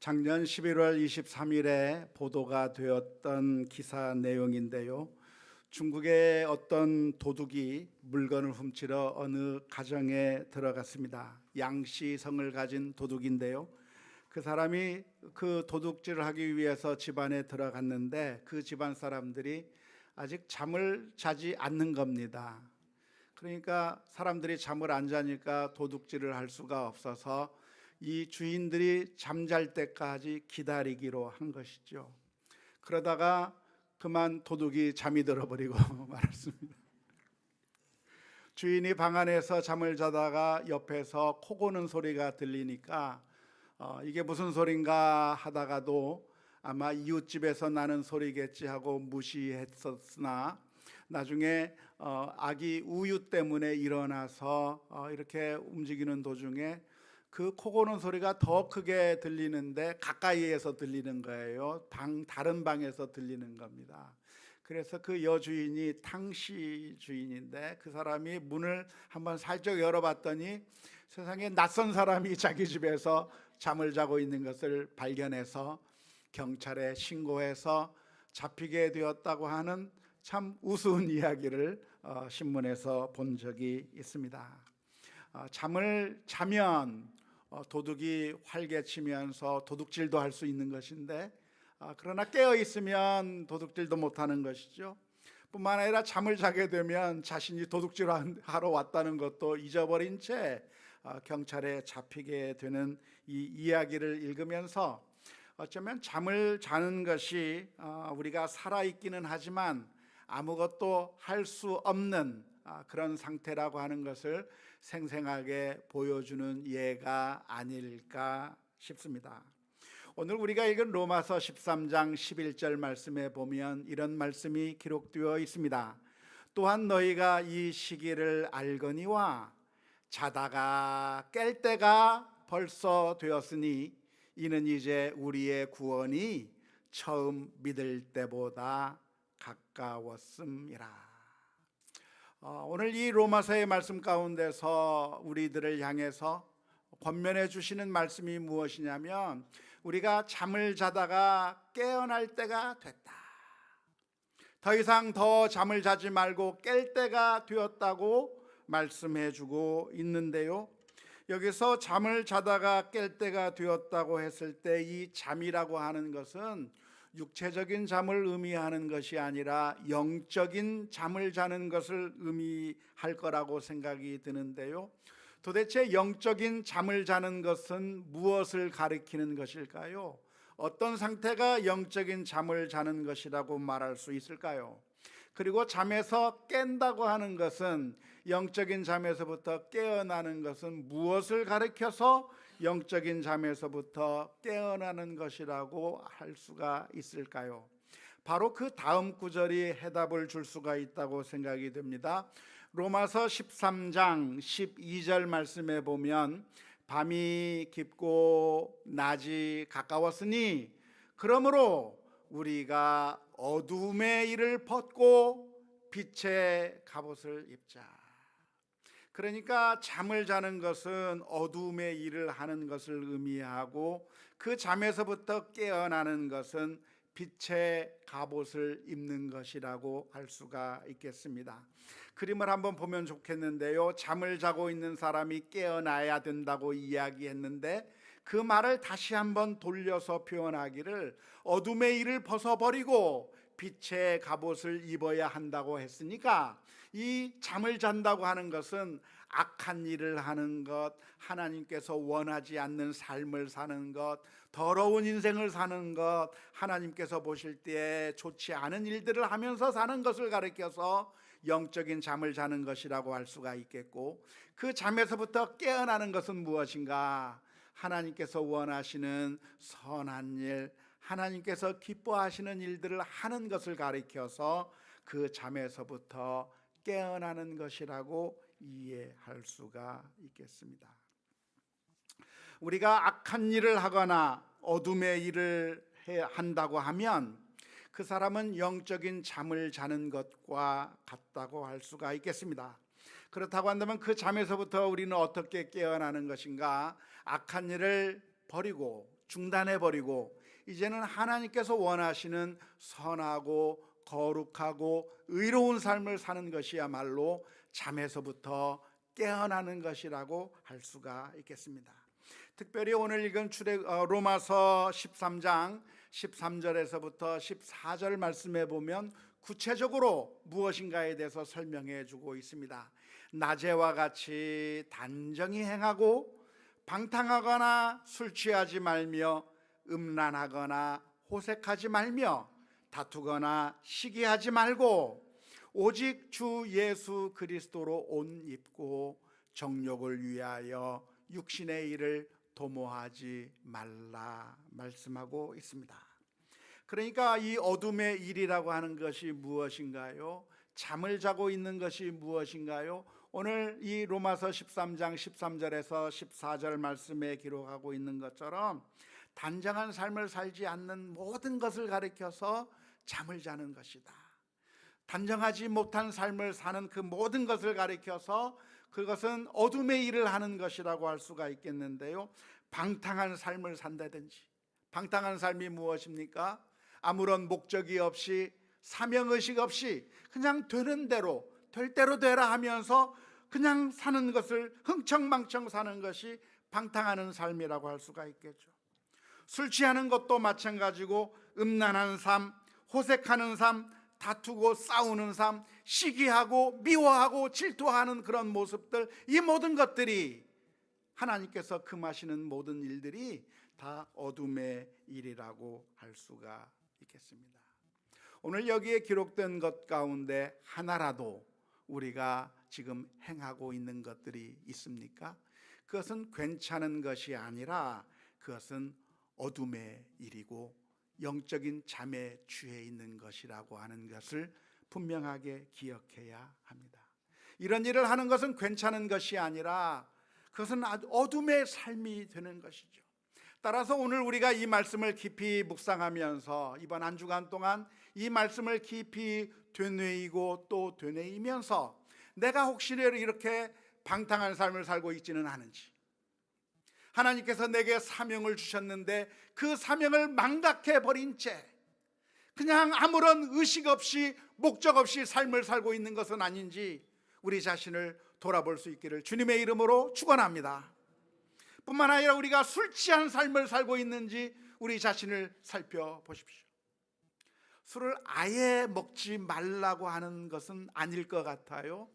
작년 11월 23일에 보도가 되었던 기사 내용인데요. 중국의 어떤 도둑이 물건을 훔치러 어느 가정에 들어갔습니다. 양씨성을 가진 도둑인데요. 그 사람이 그 도둑질을 하기 위해서 집안에 들어갔는데 그 집안 사람들이 아직 잠을 자지 않는 겁니다. 그러니까 사람들이 잠을 안 자니까 도둑질을 할 수가 없어서 이 주인들이 잠잘 때까지 기다리기로 한 것이죠. 그러다가 그만 도둑이 잠이 들어버리고 말았습니다. 주인이 방 안에서 잠을 자다가 옆에서 코 고는 소리가 들리니까 이게 무슨 소린가 하다가도 아마 이웃집에서 나는 소리겠지 하고 무시했었으나 나중에 아기 우유 때문에 일어나서 이렇게 움직이는 도중에 그 코 고는 소리가 더 크게 들리는데 가까이에서 들리는 거예요. 다른 방에서 들리는 겁니다. 그래서 그 여주인이 탕씨 주인인데 그 사람이 문을 한번 살짝 열어봤더니 세상에 낯선 사람이 자기 집에서 잠을 자고 있는 것을 발견해서 경찰에 신고해서 잡히게 되었다고 하는 참 우스운 이야기를 신문에서 본 적이 있습니다. 잠을 자면 도둑이 활개치면서 도둑질도 할 수 있는 것인데 그러나 깨어 있으면 도둑질도 못하는 것이죠. 뿐만 아니라 잠을 자게 되면 자신이 도둑질하러 왔다는 것도 잊어버린 채 경찰에 잡히게 되는 이 이야기를 읽으면서 어쩌면 잠을 자는 것이 우리가 살아있기는 하지만 아무것도 할 수 없는 그런 상태라고 하는 것을 생생하게 보여주는 예가 아닐까 싶습니다. 오늘 우리가 읽은 로마서 13장 11절 말씀에 보면 이런 말씀이 기록되어 있습니다. 또한 너희가 이 시기를 알거니와 자다가 깰 때가 벌써 되었으니 이는 이제 우리의 구원이 처음 믿을 때보다 가까웠음이라. 오늘 이 로마서의 말씀 가운데서 우리들을 향해서 권면해 주시는 말씀이 무엇이냐면 우리가 잠을 자다가 깨어날 때가 됐다. 더 이상 더 잠을 자지 말고 깰 때가 되었다고 말씀해 주고 있는데요. 여기서 잠을 자다가 깰 때가 되었다고 했을 때 이 잠이라고 하는 것은 육체적인 잠을 의미하는 것이 아니라 영적인 잠을 자는 것을 의미할 거라고 생각이 드는데요. 도대체 영적인 잠을 자는 것은 무엇을 가리키는 것일까요? 어떤 상태가 영적인 잠을 자는 것이라고 말할 수 있을까요? 그리고 잠에서 깬다고 하는 것은 영적인 잠에서부터 깨어나는 것은 무엇을 가리켜서 영적인 잠에서부터 깨어나는 것이라고 할 수가 있을까요? 바로 그 다음 구절이 해답을 줄 수가 있다고 생각이 됩니다. 로마서 13장 12절 말씀에 보면 밤이 깊고 낮이 가까웠으니 그러므로 우리가 어둠의 일을 벗고 빛의 갑옷을 입자. 그러니까 잠을 자는 것은 어둠의 일을 하는 것을 의미하고 그 잠에서부터 깨어나는 것은 빛의 갑옷을 입는 것이라고 할 수가 있겠습니다. 그림을 한번 보면 좋겠는데요. 잠을 자고 있는 사람이 깨어나야 된다고 이야기했는데 그 말을 다시 한번 돌려서 표현하기를 어둠의 일을 벗어버리고 빛의 갑옷을 입어야 한다고 했으니까 이 잠을 잔다고 하는 것은 악한 일을 하는 것, 하나님께서 원하지 않는 삶을 사는 것, 더러운 인생을 사는 것, 하나님께서 보실 때 좋지 않은 일들을 하면서 사는 것을 가리켜서 영적인 잠을 자는 것이라고 할 수가 있겠고, 그 잠에서부터 깨어나는 것은 무엇인가? 하나님께서 원하시는 선한 일, 하나님께서 기뻐하시는 일들을 하는 것을 가리켜서 그 잠에서부터 깨어나는 것이라고 이해할 수가 있겠습니다. 우리가 악한 일을 하거나 어둠의 일을 한다고 하면 그 사람은 영적인 잠을 자는 것과 같다고 할 수가 있겠습니다. 그렇다고 한다면 그 잠에서부터 우리는 어떻게 깨어나는 것인가? 악한 일을 버리고 중단해 버리고 이제는 하나님께서 원하시는 선하고 거룩하고 의로운 삶을 사는 것이야말로 잠에서부터 깨어나는 것이라고 할 수가 있겠습니다. 특별히 오늘 읽은 로마서 13장 13절에서부터 14절 말씀에 보면 구체적으로 무엇인가에 대해서 설명해 주고 있습니다. 낮에와 같이 단정히 행하고 방탕하거나 술 취하지 말며 음란하거나 호색하지 말며 다투거나 시기하지 말고 오직 주 예수 그리스도로 옷 입고 정욕을 위하여 육신의 일을 도모하지 말라 말씀하고 있습니다. 그러니까 이 어둠의 일이라고 하는 것이 무엇인가요? 잠을 자고 있는 것이 무엇인가요? 오늘 이 로마서 13장 13절에서 14절 말씀에 기록하고 있는 것처럼 단정한 삶을 살지 않는 모든 것을 가리켜서 잠을 자는 것이다. 단정하지 못한 삶을 사는 그 모든 것을 가리켜서 그것은 어둠의 일을 하는 것이라고 할 수가 있겠는데요, 방탕한 삶을 산다든지, 방탕한 삶이 무엇입니까? 아무런 목적이 없이 사명의식 없이 그냥 되는 대로 될 대로 되라 하면서 그냥 사는 것을 흥청망청 사는 것이 방탕하는 삶이라고 할 수가 있겠죠. 술 취하는 것도 마찬가지고 음란한 삶, 호색하는 삶, 다투고 싸우는 삶, 시기하고 미워하고 질투하는 그런 모습들, 이 모든 것들이 하나님께서 금하시는 모든 일들이 다 어둠의 일이라고 할 수가 있겠습니다. 오늘 여기에 기록된 것 가운데 하나라도 우리가 지금 행하고 있는 것들이 있습니까? 그것은 괜찮은 것이 아니라 그것은 어둠의 일이고 영적인 잠에 취해 있는 것이라고 하는 것을 분명하게 기억해야 합니다. 이런 일을 하는 것은 괜찮은 것이 아니라 그것은 아주 어둠의 삶이 되는 것이죠. 따라서 오늘 우리가 이 말씀을 깊이 묵상하면서 이번 한 주간 동안 이 말씀을 깊이 되뇌이고 또 되뇌이면서 내가 혹시라도 이렇게 방탕한 삶을 살고 있지는 않은지, 하나님께서 내게 사명을 주셨는데 그 사명을 망각해 버린 채 그냥 아무런 의식 없이 목적 없이 삶을 살고 있는 것은 아닌지 우리 자신을 돌아볼 수 있기를 주님의 이름으로 축원합니다. 뿐만 아니라 우리가 술 취한 삶을 살고 있는지 우리 자신을 살펴보십시오. 술을 아예 먹지 말라고 하는 것은 아닐 것 같아요.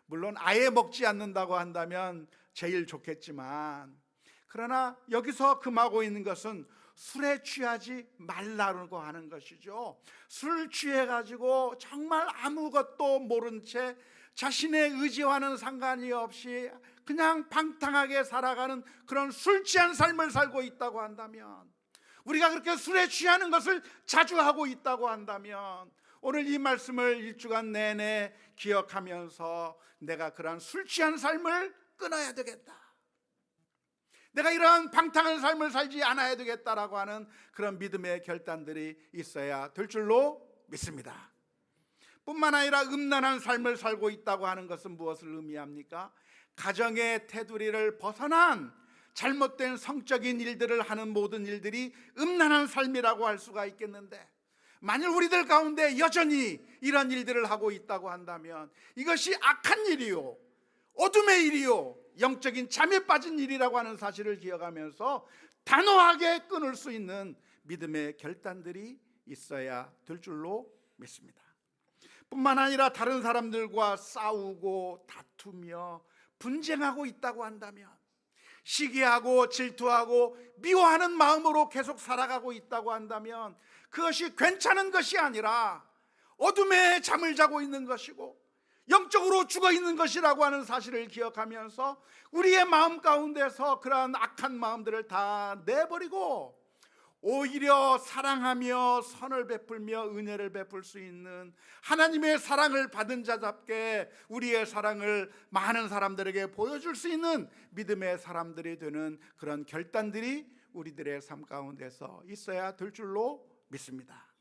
물론 아예 먹지 않는다고 한다면 제일 좋겠지만, 그러나 여기서 금하고 있는 것은 술에 취하지 말라고 하는 것이죠. 술 취해가지고 정말 아무것도 모른 채 자신의 의지와는 상관이 없이 그냥 방탕하게 살아가는 그런 술 취한 삶을 살고 있다고 한다면, 우리가 그렇게 술에 취하는 것을 자주 하고 있다고 한다면 오늘 이 말씀을 일주간 내내 기억하면서 내가 그러한 술 취한 삶을 끊어야 되겠다, 내가 이러한 방탕한 삶을 살지 않아야 되겠다라고 하는 그런 믿음의 결단들이 있어야 될 줄로 믿습니다. 뿐만 아니라 음란한 삶을 살고 있다고 하는 것은 무엇을 의미합니까? 가정의 테두리를 벗어난 잘못된 성적인 일들을 하는 모든 일들이 음란한 삶이라고 할 수가 있겠는데, 만일 우리들 가운데 여전히 이런 일들을 하고 있다고 한다면 이것이 악한 일이요, 어둠의 일이요, 영적인 잠에 빠진 일이라고 하는 사실을 기억하면서 단호하게 끊을 수 있는 믿음의 결단들이 있어야 될 줄로 믿습니다. 뿐만 아니라 다른 사람들과 싸우고 다투며 분쟁하고 있다고 한다면, 시기하고 질투하고 미워하는 마음으로 계속 살아가고 있다고 한다면 그것이 괜찮은 것이 아니라 어둠에 잠을 자고 있는 것이고 영적으로 죽어 있는 것이라고 하는 사실을 기억하면서 우리의 마음 가운데서 그러한 악한 마음들을 다 내버리고 오히려 사랑하며 선을 베풀며 은혜를 베풀 수 있는 하나님의 사랑을 받은 자답게 우리의 사랑을 많은 사람들에게 보여줄 수 있는 믿음의 사람들이 되는 그런 결단들이 우리들의 삶 가운데서 있어야 될 줄로 믿습니다.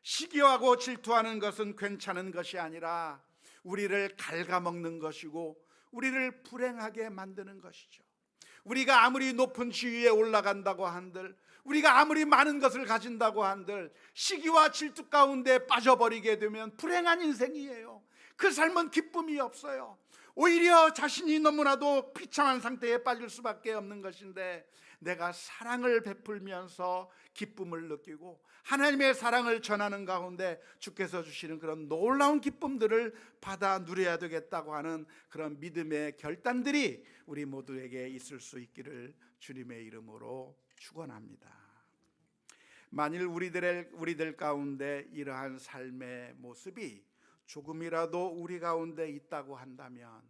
시기하고 질투하는 것은 괜찮은 것이 아니라 우리를 갉아먹는 것이고 우리를 불행하게 만드는 것이죠. 우리가 아무리 높은 지위에 올라간다고 한들, 우리가 아무리 많은 것을 가진다고 한들 시기와 질투 가운데 빠져버리게 되면 불행한 인생이에요. 그 삶은 기쁨이 없어요. 오히려 자신이 너무나도 비참한 상태에 빠질 수밖에 없는 것인데, 내가 사랑을 베풀면서 기쁨을 느끼고 하나님의 사랑을 전하는 가운데 주께서 주시는 그런 놀라운 기쁨들을 받아 누려야 되겠다고 하는 그런 믿음의 결단들이 우리 모두에게 있을 수 있기를 주님의 이름으로 축원합니다. 만일 우리들 가운데 이러한 삶의 모습이 조금이라도 우리 가운데 있다고 한다면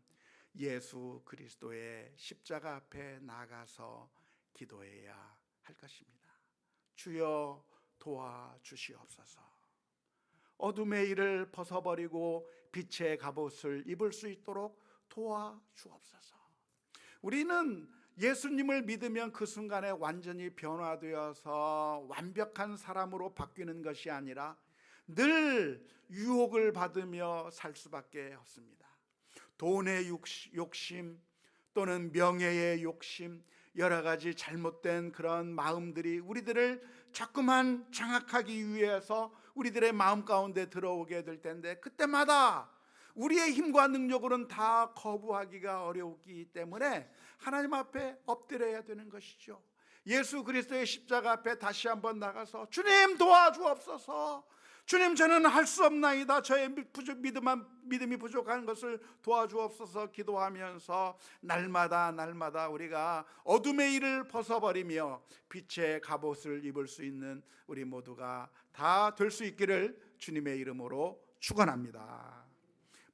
예수 그리스도의 십자가 앞에 나가서 기도해야 할 것입니다. 주여 도와주시옵소서. 어둠의 일을 벗어버리고 빛의 갑옷을 입을 수 있도록 도와주옵소서. 우리는 예수님을 믿으면 그 순간에 완전히 변화되어서 완벽한 사람으로 바뀌는 것이 아니라 늘 유혹을 받으며 살 수밖에 없습니다. 돈의 욕심 또는 명예의 욕심, 여러 가지 잘못된 그런 마음들이 우리들을 자꾸만 장악하기 위해서 우리들의 마음 가운데 들어오게 될 텐데, 그때마다 우리의 힘과 능력으로는 다 거부하기가 어렵기 때문에 하나님 앞에 엎드려야 되는 것이죠. 예수 그리스도의 십자가 앞에 다시 한번 나가서 주님 도와주옵소서. 주님, 저는 할 수 없나이다. 저의 믿음이 부족한 것을 도와주옵소서 기도하면서 날마다 우리가 어둠의 일을 벗어버리며 빛의 갑옷을 입을 수 있는 우리 모두가 다 될 수 있기를 주님의 이름으로 축원합니다.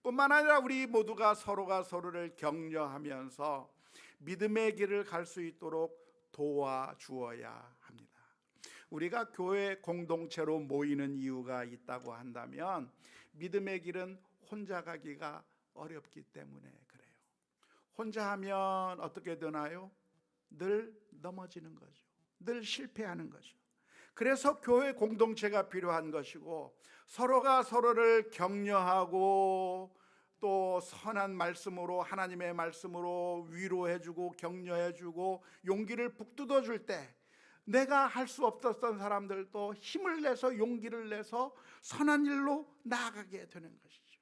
뿐만 아니라 우리 모두가 서로가 서로를 격려하면서 믿음의 길을 갈 수 있도록 도와주어야 합니다. 우리가 교회 공동체로 모이는 이유가 있다고 한다면 믿음의 길은 혼자 가기가 어렵기 때문에 그래요. 혼자 하면 어떻게 되나요? 늘 넘어지는 거죠. 늘 실패하는 거죠. 그래서 교회 공동체가 필요한 것이고, 서로가 서로를 격려하고 또 선한 말씀으로, 하나님의 말씀으로 위로해주고 격려해주고 용기를 북돋워 줄 때, 내가 할 수 없었던 사람들도 힘을 내서 용기를 내서 선한 일로 나아가게 되는 것이죠.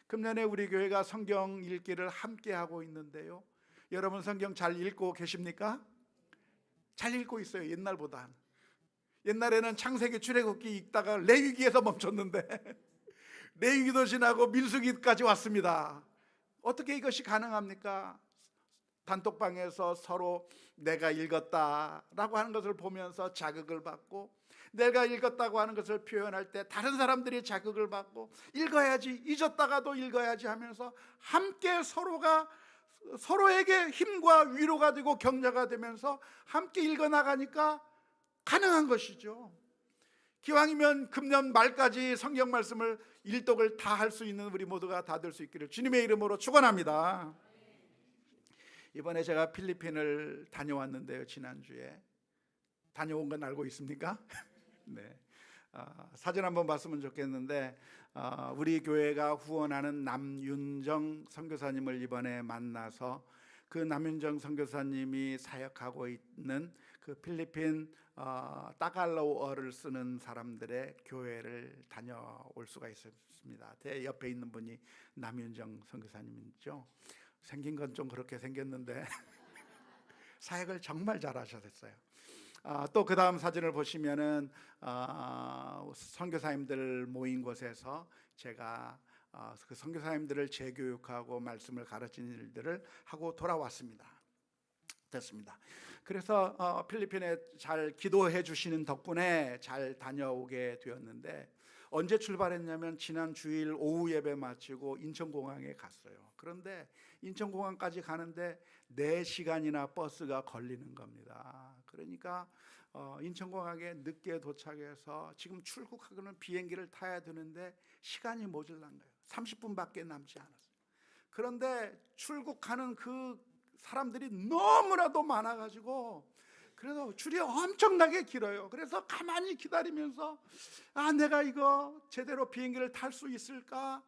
금년에 우리 교회가 성경 읽기를 함께 하고 있는데요, 여러분 성경 잘 읽고 계십니까? 잘 읽고 있어요. 옛날에는 창세기, 출애굽기 읽다가 레위기에서 멈췄는데 레위기도 지나고 민수기까지 왔습니다. 어떻게 이것이 가능합니까? 단톡방에서 서로 내가 읽었다라고 하는 것을 보면서 자극을 받고, 내가 읽었다고 하는 것을 표현할 때 다른 사람들이 자극을 받고, 읽어야지, 잊었다가도 읽어야지 하면서 함께 서로가 서로에게 힘과 위로가 되고 격려가 되면서 함께 읽어나가니까 가능한 것이죠. 기왕이면 금년 말까지 성경 말씀을 일독을 다 할 수 있는 우리 모두가 다 될 수 있기를 주님의 이름으로 축원합니다. 이번에 제가 필리핀을 다녀왔는데요, 지난주에. 다녀온 건 알고 있습니까? 네. 사진 한번 봤으면 좋겠는데, 우리 교회가 후원하는 남윤정 선교사님을 이번에 만나서 그 남윤정 선교사님이 사역하고 있는 그 필리핀 따갈로어를 쓰는 사람들의 교회를 다녀올 수가 있었습니다. 제 옆에 있는 분이 남윤정 선교사님이죠. 생긴 건 좀 그렇게 생겼는데 사역을 정말 잘하셨어요. 또 그 다음 사진을 보시면은 선교사님들 모인 곳에서 제가 그 선교사님들을 재교육하고 말씀을 가르치는 일들을 하고 돌아왔습니다. 됐습니다. 그래서 필리핀에 잘 기도해 주시는 덕분에 잘 다녀오게 되었는데, 언제 출발했냐면 지난 주일 오후 예배 마치고 인천공항에 갔어요. 그런데 인천공항까지 가는데 4시간이나 버스가 걸리는 겁니다. 그러니까 인천공항에 늦게 도착해서 지금 출국하고는 비행기를 타야 되는데 시간이 모자란 거예요. 30분밖에 남지 않았어요. 그런데 출국하는 그 사람들이 너무나도 많아가지고, 그래서 줄이 엄청나게 길어요. 그래서 가만히 기다리면서 내가 이거 제대로 비행기를 탈 수 있을까?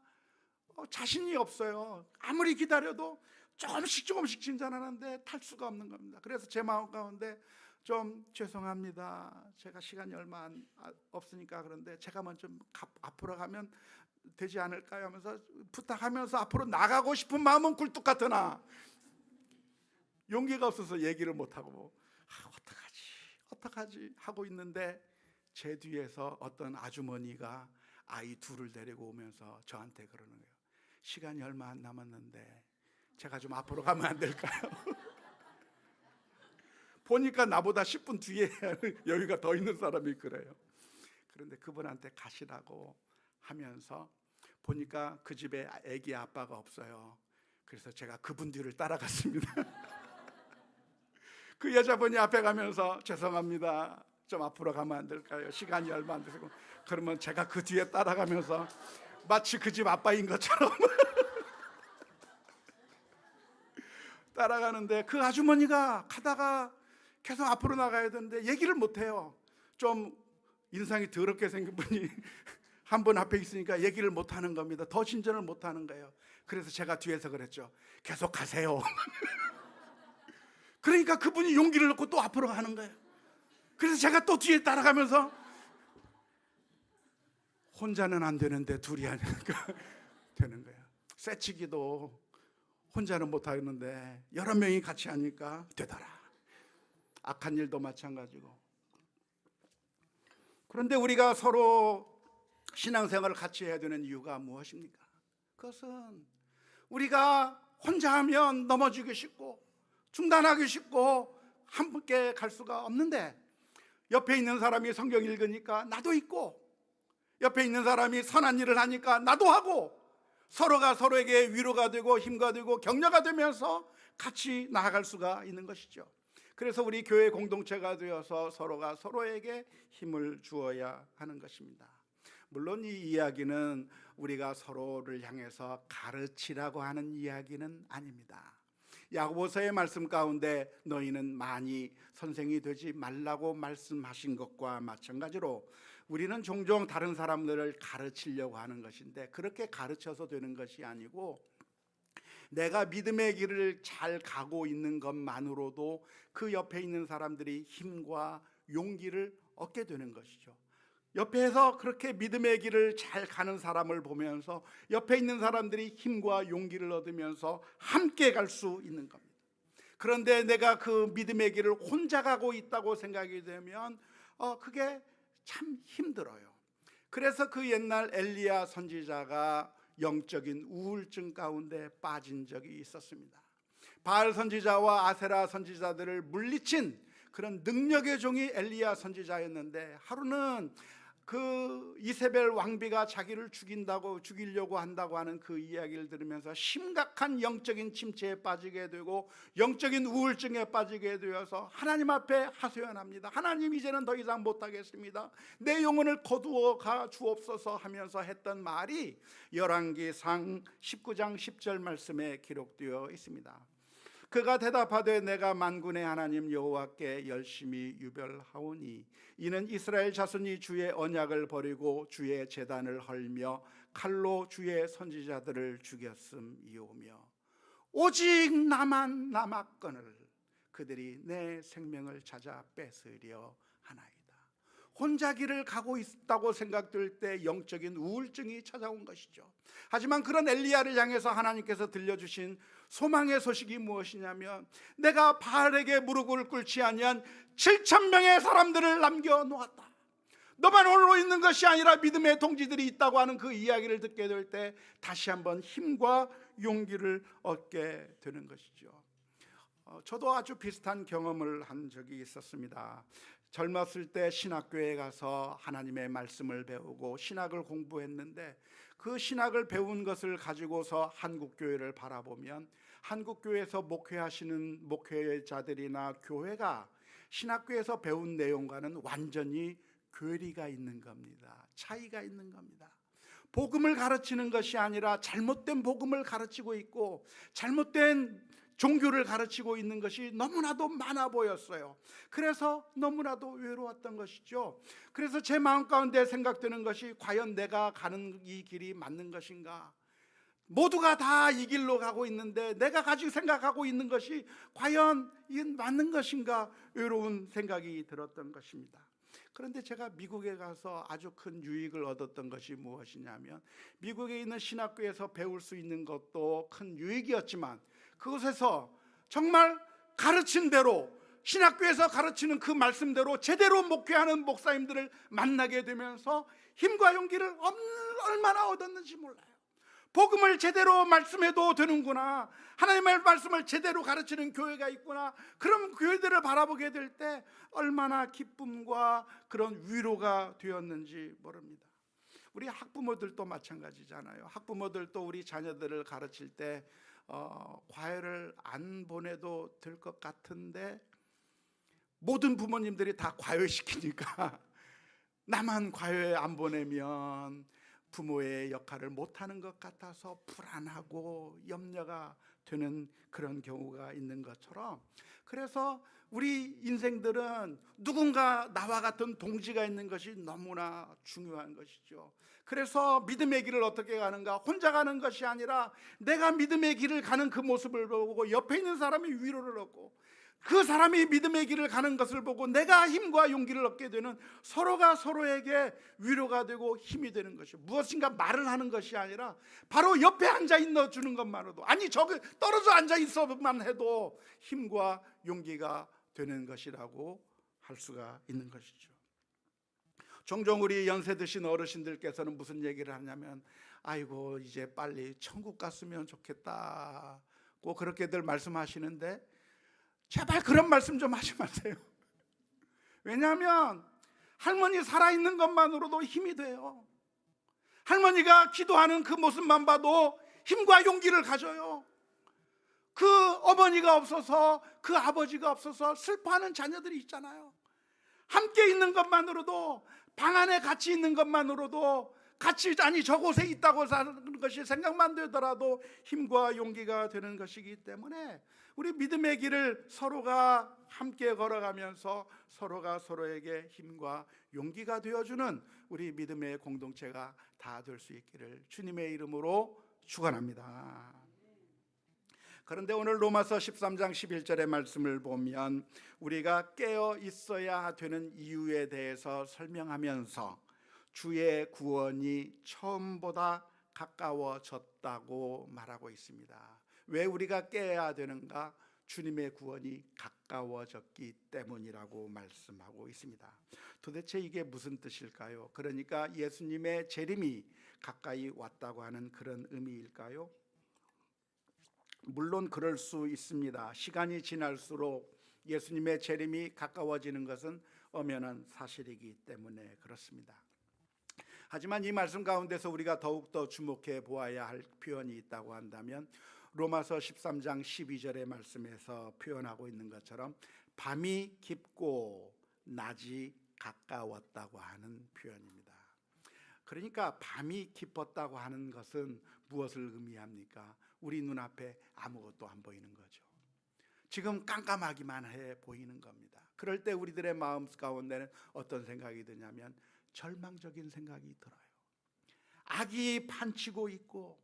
자신이 없어요. 아무리 기다려도 조금씩 진전하는데 탈 수가 없는 겁니다. 그래서 제 마음 가운데 좀 죄송합니다. 제가 시간이 얼마 없으니까 그런데 제가 먼저 앞으로 가면 되지 않을까요? 하면서 부탁하면서 앞으로 나가고 싶은 마음은 굴뚝 같으나 용기가 없어서 얘기를 못하고 어떡하지 하고 있는데 제 뒤에서 어떤 아주머니가 아이 둘을 데리고 오면서 저한테 그러는 거예요. 시간이 얼마 안 남았는데 제가 좀 앞으로 가면 안 될까요? 보니까 나보다 10분 뒤에 여유가 더 있는 사람이 그래요. 그런데 그분한테 가시라고 하면서 보니까 그 집에 아기 아빠가 없어요. 그래서 제가 그분 뒤를 따라갔습니다. 그 여자분이 앞에 가면서 죄송합니다. 좀 앞으로 가면 안 될까요? 시간이 얼마 안 되고. 그러면 제가 그 뒤에 따라가면서 마치 그 집 아빠인 것처럼 따라가는데 그 아주머니가 가다가 계속 앞으로 나가야 되는데 얘기를 못해요. 좀 인상이 더럽게 생긴 분이 한 분 앞에 있으니까 얘기를 못하는 겁니다. 더 진전을 못하는 거예요. 그래서 제가 뒤에서 그랬죠. 계속 가세요. 그러니까 그분이 용기를 얻고 또 앞으로 가는 거예요. 그래서 제가 또 뒤에 따라가면서 혼자는 안 되는데 둘이 하니까 되는 거예요. 쇠치기도 혼자는 못하겠는데 여러 명이 같이 하니까 되더라. 악한 일도 마찬가지고. 그런데 우리가 서로 신앙생활을 같이 해야 되는 이유가 무엇입니까? 그것은 우리가 혼자 하면 넘어지기 쉽고 중단하기 쉽고 함께 갈 수가 없는데 옆에 있는 사람이 성경 읽으니까 나도 읽고 옆에 있는 사람이 선한 일을 하니까 나도 하고 서로가 서로에게 위로가 되고 힘과 되고 격려가 되면서 같이 나아갈 수가 있는 것이죠. 그래서 우리 교회 공동체가 되어서 서로가 서로에게 힘을 주어야 하는 것입니다. 물론 이 이야기는 우리가 서로를 향해서 가르치라고 하는 이야기는 아닙니다. 야고보서의 말씀 가운데 너희는 많이 선생이 되지 말라고 말씀하신 것과 마찬가지로 우리는 종종 다른 사람들을 가르치려고 하는 것인데 그렇게 가르쳐서 되는 것이 아니고 내가 믿음의 길을 잘 가고 있는 것만으로도 그 옆에 있는 사람들이 힘과 용기를 얻게 되는 것이죠. 옆에서 그렇게 믿음의 길을 잘 가는 사람을 보면서 옆에 있는 사람들이 힘과 용기를 얻으면서 함께 갈 수 있는 겁니다. 그런데 내가 그 믿음의 길을 혼자 가고 있다고 생각이 되면 그게 참 힘들어요. 그래서 그 옛날 엘리야 선지자가 영적인 우울증 가운데 빠진 적이 있었습니다. 바알 선지자와 아세라 선지자들을 물리친 그런 능력의 종이 엘리야 선지자였는데 하루는 그 이세벨 왕비가 자기를 죽이려고 한다고 하는 그 이야기를 들으면서 심각한 영적인 침체에 빠지게 되고 영적인 우울증에 빠지게 되어서 하나님 앞에 하소연합니다. 하나님, 이제는 더 이상 못하겠습니다. 내 영혼을 거두어 가 주옵소서 하면서 했던 말이 열왕기상 19장 10절 말씀에 기록되어 있습니다. 그가 대답하되 내가 만군의 하나님 여호와께 열심히 유별하오니 이는 이스라엘 자손이 주의 언약을 버리고 주의 제단을 헐며 칼로 주의 선지자들을 죽였음이오며 오직 나만 남았거늘 그들이 내 생명을 찾아 뺏으려 하나이다. 혼자 길을 가고 있다고 생각될 때 영적인 우울증이 찾아온 것이죠. 하지만 그런 엘리야를 향해서 하나님께서 들려주신 소망의 소식이 무엇이냐면 내가 바알에게 무릎을 꿇지 아니한 7,000명의 사람들을 남겨놓았다. 너만 홀로 있는 것이 아니라 믿음의 동지들이 있다고 하는 그 이야기를 듣게 될 때 다시 한번 힘과 용기를 얻게 되는 것이죠. 저도 아주 비슷한 경험을 한 적이 있었습니다. 젊었을 때 신학교에 가서 하나님의 말씀을 배우고 신학을 공부했는데 그 신학을 배운 것을 가지고서 한국교회를 바라보면 한국교회에서 목회하시는 목회자들이나 교회가 신학교에서 배운 내용과는 완전히 괴리가 있는 겁니다. 차이가 있는 겁니다. 복음을 가르치는 것이 아니라 잘못된 복음을 가르치고 있고 잘못된 종교를 가르치고 있는 것이 너무나도 많아 보였어요. 그래서 너무나도 외로웠던 것이죠. 그래서 제 마음 가운데 생각되는 것이 과연 내가 가는 이 길이 맞는 것인가? 모두가 다 이 길로 가고 있는데 내가 가지고 생각하고 있는 것이 과연 이게 맞는 것인가, 외로운 생각이 들었던 것입니다. 그런데 제가 미국에 가서 아주 큰 유익을 얻었던 것이 무엇이냐면, 미국에 있는 신학교에서 배울 수 있는 것도 큰 유익이었지만 그곳에서 정말 가르친 대로, 신학교에서 가르치는 그 말씀대로 제대로 목회하는 목사님들을 만나게 되면서 힘과 용기를 얼마나 얻었는지 몰라요. 복음을 제대로 말씀해도 되는구나, 하나님의 말씀을 제대로 가르치는 교회가 있구나, 그런 교회들을 바라보게 될 때 얼마나 기쁨과 그런 위로가 되었는지 모릅니다. 우리 학부모들도 마찬가지잖아요. 학부모들도 우리 자녀들을 가르칠 때 과외를 안 보내도 될 것 같은데 모든 부모님들이 다 과외시키니까 나만 과외 안 보내면 부모의 역할을 못하는 것 같아서 불안하고 염려가 되는 그런 경우가 있는 것처럼, 그래서 우리 인생들은 누군가 나와 같은 동지가 있는 것이 너무나 중요한 것이죠. 그래서 믿음의 길을 어떻게 가는가, 혼자 가는 것이 아니라 내가 믿음의 길을 가는 그 모습을 보고 옆에 있는 사람이 위로를 얻고, 그 사람이 믿음의 길을 가는 것을 보고 내가 힘과 용기를 얻게 되는, 서로가 서로에게 위로가 되고 힘이 되는 것이죠. 무엇인가 말을 하는 것이 아니라 바로 옆에 앉아 있어 주는 것만으로도, 아니 저기 떨어져 앉아 있어만 해도 힘과 용기가 되는 것이라고 할 수가 있는 것이죠. 종종 우리 연세 드신 어르신들께서는 무슨 얘기를 하냐면, 아이고 이제 빨리 천국 갔으면 좋겠다고 그렇게들 말씀하시는데, 제발 그런 말씀 좀 하지 마세요. 왜냐하면 할머니 살아있는 것만으로도 힘이 돼요. 할머니가 기도하는 그 모습만 봐도 힘과 용기를 가져요. 그 어머니가 없어서, 그 아버지가 없어서 슬퍼하는 자녀들이 있잖아요. 함께 있는 것만으로도, 방 안에 같이 있는 것만으로도, 같이, 아니 저곳에 있다고 사는 것이 생각만 되더라도 힘과 용기가 되는 것이기 때문에 우리 믿음의 길을 서로가 함께 걸어가면서 서로가 서로에게 힘과 용기가 되어주는 우리 믿음의 공동체가 다 될 수 있기를 주님의 이름으로 축원합니다. 그런데 오늘 로마서 13장 11절의 말씀을 보면 우리가 깨어 있어야 되는 이유에 대해서 설명하면서 주의 구원이 처음보다 가까워졌다고 말하고 있습니다. 왜 우리가 깨어야 되는가? 주님의 구원이 가까워졌기 때문이라고 말씀하고 있습니다. 도대체 이게 무슨 뜻일까요? 그러니까 예수님의 재림이 가까이 왔다고 하는 그런 의미일까요? 물론 그럴 수 있습니다. 시간이 지날수록 예수님의 재림이 가까워지는 것은 엄연한 사실이기 때문에 그렇습니다. 하지만 이 말씀 가운데서 우리가 더욱더 주목해 보아야 할 표현이 있다고 한다면, 로마서 13장 12절의 말씀에서 표현하고 있는 것처럼 밤이 깊고 낮이 가까웠다고 하는 표현입니다. 그러니까 밤이 깊었다고 하는 것은 무엇을 의미합니까? 우리 눈앞에 아무것도 안 보이는 거죠. 지금 깜깜하기만 해 보이는 겁니다. 그럴 때 우리들의 마음 가운데는 어떤 생각이 드냐면 절망적인 생각이 들어요. 악이 판치고 있고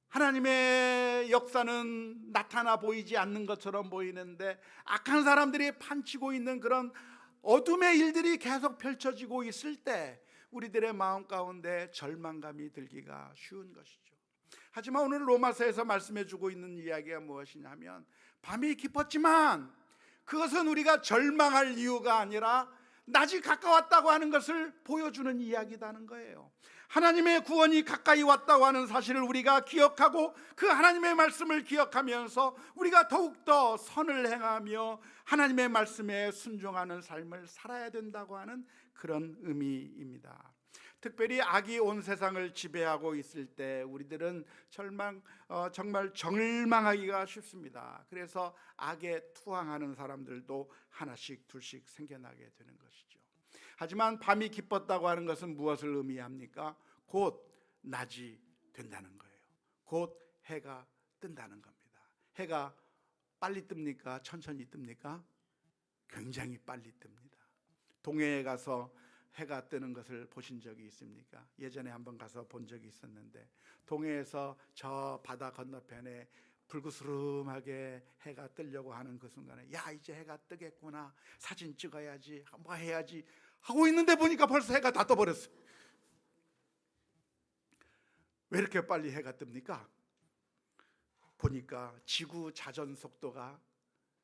하나님의 역사는 나타나 보이지 않는 것처럼 보이는데 악한 사람들이 판치고 있는 그런 어둠의 일들이 계속 펼쳐지고 있을 때 우리들의 마음 가운데 절망감이 들기가 쉬운 것이죠. 하지만 오늘 로마서에서 말씀해 주고 있는 이야기가 무엇이냐면, 밤이 깊었지만 그것은 우리가 절망할 이유가 아니라 낮이 가까웠다고 하는 것을 보여주는 이야기다는 거예요. 하나님의 구원이 가까이 왔다고 하는 사실을 우리가 기억하고 그 하나님의 말씀을 기억하면서 우리가 더욱더 선을 행하며 하나님의 말씀에 순종하는 삶을 살아야 된다고 하는 그런 의미입니다. 특별히 악이 온 세상을 지배하고 있을 때 우리들은 정말 절망하기가 쉽습니다. 그래서 악에 투항하는 사람들도 하나씩 둘씩 생겨나게 되는 것이죠. 하지만 밤이 깊었다고 하는 것은 무엇을 의미합니까? 곧 낮이 된다는 거예요. 곧 해가 뜬다는 겁니다. 해가 빨리 뜹니까? 천천히 뜹니까? 굉장히 빨리 뜹니다. 동해에 가서 해가 뜨는 것을 보신 적이 있습니까? 예전에 한번 가서 본 적이 있었는데, 동해에서 저 바다 건너편에 불그스름하게 해가 뜨려고 하는 그 순간에, 야, 이제 해가 뜨겠구나, 사진 찍어야지, 뭐 해야지 하고 있는데 보니까 벌써 해가 다 떠버렸어요. 왜 이렇게 빨리 해가 뜹니까? 보니까 지구 자전 속도가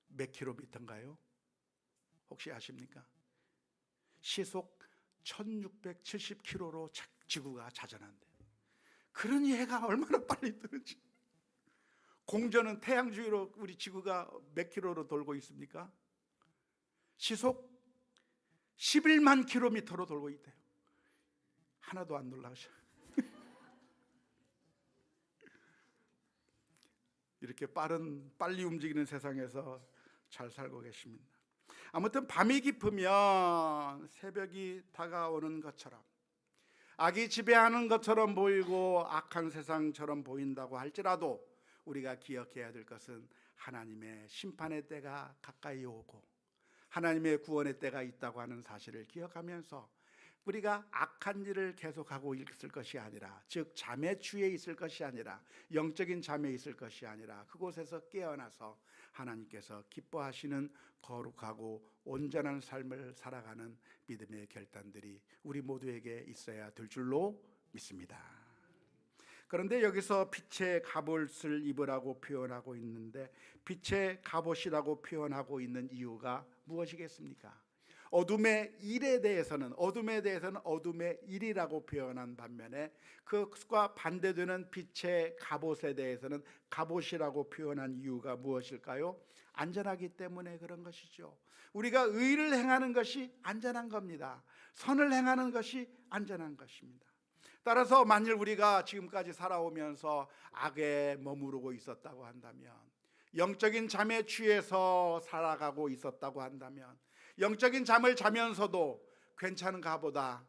몇 킬로미터인가요? 혹시 아십니까? 시속 1670km로 지구가 자전한대. 그러니 해가 얼마나 빨리 뜨는지. 공전은 태양 주위로 우리 지구가 몇 킬로로 돌고 있습니까? 시속 11만 킬로미터로 돌고 있대요. 하나도 안 놀라우셔. 이렇게 빨리 움직이는 세상에서 잘 살고 계십니다. 아무튼 밤이 깊으면 새벽이 다가오는 것처럼, 악이 지배하는 것처럼 보이고 악한 세상처럼 보인다고 할지라도 우리가 기억해야 될 것은 하나님의 심판의 때가 가까이 오고 하나님의 구원의 때가 있다고 하는 사실을 기억하면서 우리가 악한 일을 계속하고 있을 것이 아니라, 즉 잠에 취해 있을 것이 아니라, 영적인 잠에 있을 것이 아니라 그곳에서 깨어나서 하나님께서 기뻐하시는 거룩하고 온전한 삶을 살아가는 믿음의 결단들이 우리 모두에게 있어야 될 줄로 믿습니다. 그런데 여기서 빛의 갑옷을 입으라고 표현하고 있는데, 빛의 갑옷이라고 표현하고 있는 이유가 무엇이겠습니까? 어둠의 일에 대해서는 어둠의 일이라고 표현한 반면에, 그것과 반대되는 빛의 갑옷에 대해서는 갑옷이라고 표현한 이유가 무엇일까요? 안전하기 때문에 그런 것이죠. 우리가 의를 행하는 것이 안전한 겁니다. 선을 행하는 것이 안전한 것입니다. 따라서 만일 우리가 지금까지 살아오면서 악에 머무르고 있었다고 한다면, 영적인 잠에 취해서 살아가고 있었다고 한다면, 영적인 잠을 자면서도 괜찮은가 보다,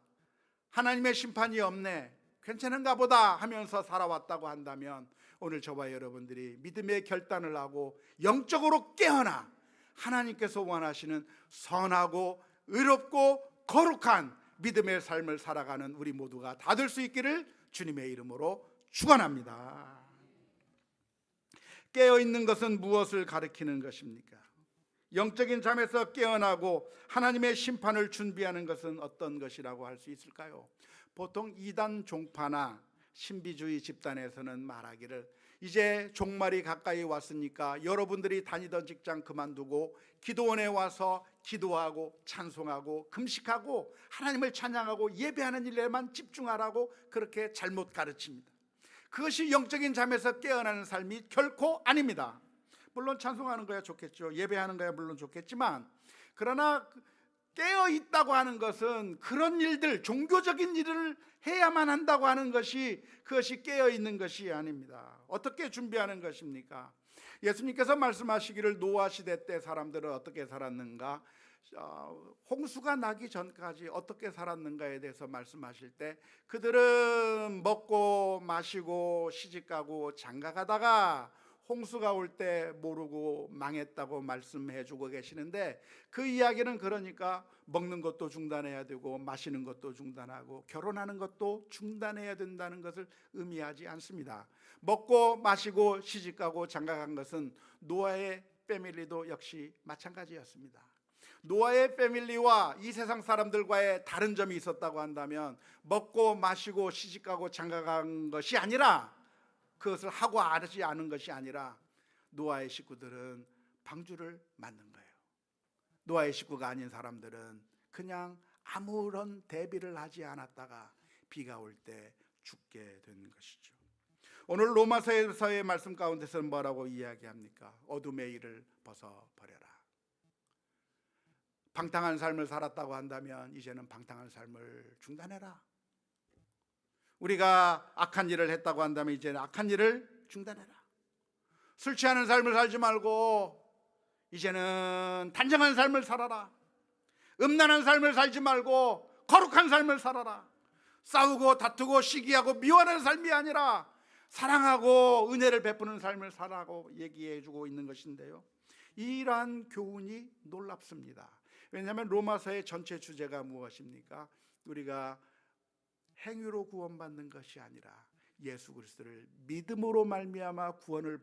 하나님의 심판이 없네, 괜찮은가 보다 하면서 살아왔다고 한다면, 오늘 저와 여러분들이 믿음의 결단을 하고 영적으로 깨어나 하나님께서 원하시는 선하고 의롭고 거룩한 믿음의 삶을 살아가는 우리 모두가 다 될 수 있기를 주님의 이름으로 축원합니다. 깨어있는 것은 무엇을 가리키는 것입니까? 영적인 잠에서 깨어나고 하나님의 심판을 준비하는 것은 어떤 것이라고 할 수 있을까요? 보통 이단 종파나 신비주의 집단에서는 말하기를, 이제 종말이 가까이 왔으니까 여러분들이 다니던 직장 그만두고 기도원에 와서 기도하고 찬송하고 금식하고 하나님을 찬양하고 예배하는 일에만 집중하라고 그렇게 잘못 가르칩니다. 그것이 영적인 잠에서 깨어나는 삶이 결코 아닙니다. 물론 찬송하는 거야 좋겠죠, 예배하는 거야 물론 좋겠지만, 그러나 깨어있다고 하는 것은 그런 일들, 종교적인 일을 해야만 한다고 하는 것이, 그것이 깨어있는 것이 아닙니다. 어떻게 준비하는 것입니까? 예수님께서 말씀하시기를 노아 시대 때 사람들은 어떻게 살았는가, 홍수가 나기 전까지 어떻게 살았는가에 대해서 말씀하실 때, 그들은 먹고 마시고 시집가고 장가가다가 홍수가 올 때 모르고 망했다고 말씀해 주고 계시는데, 그 이야기는 그러니까 먹는 것도 중단해야 되고 마시는 것도 중단하고 결혼하는 것도 중단해야 된다는 것을 의미하지 않습니다. 먹고 마시고 시집가고 장가간 것은 노아의 패밀리도 역시 마찬가지였습니다. 노아의 패밀리와 이 세상 사람들과의 다른 점이 있었다고 한다면, 먹고 마시고 시집가고 장가간 것이 아니라, 그것을 하고 하지 않은 것이 아니라, 노아의 식구들은 방주를 만든 거예요. 노아의 식구가 아닌 사람들은 그냥 아무런 대비를 하지 않았다가 비가 올 때 죽게 된 것이죠. 오늘 로마서에서의 말씀 가운데서는 뭐라고 이야기합니까? 어둠의 일을 벗어버려라. 방탕한 삶을 살았다고 한다면 이제는 방탕한 삶을 중단해라. 우리가 악한 일을 했다고 한다면 이제는 악한 일을 중단해라. 술 취하는 삶을 살지 말고 이제는 단정한 삶을 살아라. 음란한 삶을 살지 말고 거룩한 삶을 살아라. 싸우고 다투고 시기하고 미워하는 삶이 아니라 사랑하고 은혜를 베푸는 삶을 살라고 얘기해 주고 있는 것인데요, 이러한 교훈이 놀랍습니다. 왜냐하면 로마서의 전체 주제가 무엇입니까? 우리가 행위로 구원받는 것이 아니라 예수 그리스도를 믿음으로 말미암아 구원을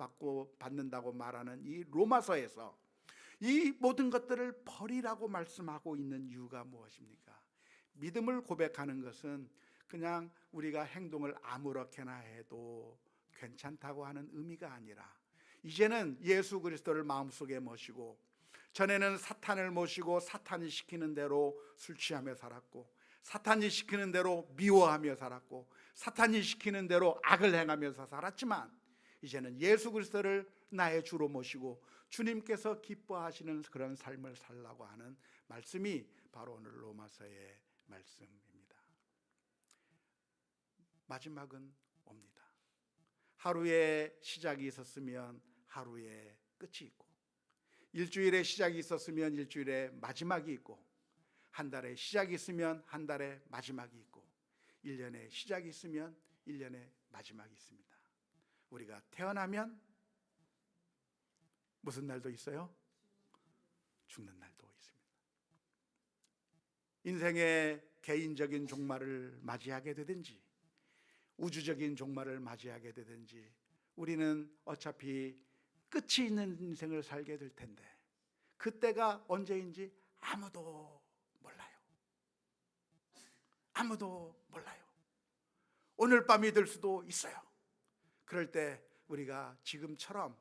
받는다고 말하는 이 로마서에서 이 모든 것들을 버리라고 말씀하고 있는 이유가 무엇입니까? 믿음을 고백하는 것은 그냥 우리가 행동을 아무렇게나 해도 괜찮다고 하는 의미가 아니라 이제는 예수 그리스도를 마음속에 모시고, 전에는 사탄을 모시고 사탄이 시키는 대로 술 취하며 살았고, 사탄이 시키는 대로 미워하며 살았고, 사탄이 시키는 대로 악을 행하면서 살았지만 이제는 예수 그리스도를 나의 주로 모시고 주님께서 기뻐하시는 그런 삶을 살라고 하는 말씀이 바로 오늘 로마서의 말씀입니다. 마지막은 옵니다. 하루에 시작이 있었으면 하루에 끝이 있고, 일주일에 시작이 있었으면 일주일에 마지막이 있고, 한 달에 시작이 있으면 한 달에 마지막이 있고, 1년에 시작이 있으면 1년에 마지막이 있습니다. 우리가 태어나면 무슨 날도 있어요? 죽는 날도 있습니다. 인생의 개인적인 종말을 맞이하게 되든지 우주적인 종말을 맞이하게 되든지 우리는 어차피 끝이 있는 인생을 살게 될 텐데, 그때가 언제인지 아무도 몰라요. 아무도 몰라요. 오늘 밤이 될 수도 있어요. 그럴 때 우리가 지금처럼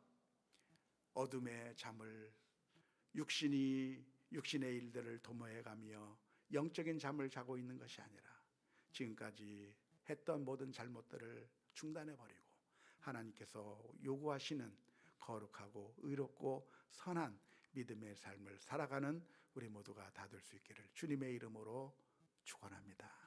어둠의 잠을, 육신의 일들을 도모해가며 영적인 잠을 자고 있는 것이 아니라 지금까지 했던 모든 잘못들을 중단해버리고 하나님께서 요구하시는 거룩하고 의롭고 선한 믿음의 삶을 살아가는 우리 모두가 다 될 수 있기를 주님의 이름으로 축원합니다.